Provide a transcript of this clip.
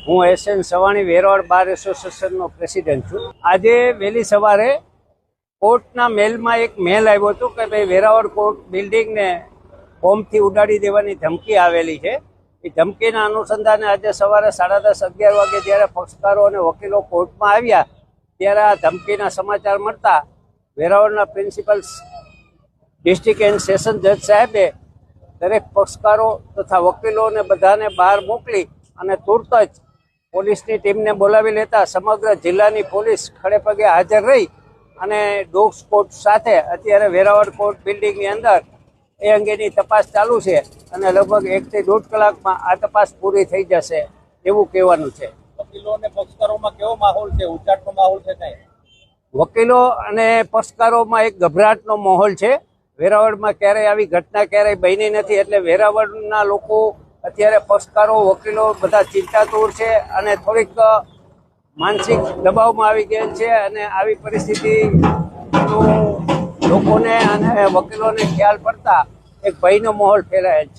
હું એસએન સવાણી વેરાવળ બાર એસોસિએશનનો પ્રેસિડેન્ટ છું। આજે વહેલી સવારે કોર્ટના મેલમાં એક મેલ આવ્યો હતો કે ભાઈ વેરાવળ કોર્ટ બિલ્ડિંગને બોમ્બથી ઉડાડી દેવાની ધમકી આવેલી છે। એ ધમકીના અનુસંધાને આજે સવારે 10:30-11 વાગે જ્યારે પક્ષકારો અને વકીલો કોર્ટમાં આવ્યા ત્યારે આ ધમકીના સમાચાર મળતા વેરાવળના પ્રિન્સિપલ ડિસ્ટ્રિક્ટ એન્ડ સેશન જજ સાહેબે દરેક પક્ષકારો તથા વકીલોને બધાને બહાર મોકલી અને તુરત જ પોલીસની ટીમને બોલાવી લેતા સમગ્ર જિલ્લાની પોલીસ ખડે પગે હાજર રહી અને ડોગ સ્કોડ સાથે અત્યારે વેરાવળ કોર્ટ બિલ્ડિંગની અંદર એ અંગેની તપાસ ચાલુ છે અને લગભગ 1 થી 1.5 કલાકમાં આ તપાસ પૂરી થઈ જશે એવું કહેવાનું છે। વકીલો અને પક્ષકારોમાં કેવો માહોલ છે? ઉચાટનો માહોલ છે? કઈ વકીલો અને પક્ષકારોમાં એક ગભરાટનો માહોલ છે। વેરાવળમાં ક્યારેય આવી ઘટના ક્યારેય બની નથી એટલે વેરાવળના લોકો અત્યારે પક્ષકારો વકીલો બધા ચિંતાતુર છે અને થોડીક માનસિક દબાવમાં આવી ગયેલ છે અને આવી પરિસ્થિતિનું લોકોને અને વકીલોને ખ્યાલ પડતા એક ભયનો માહોલ ફેલાયેલ છે।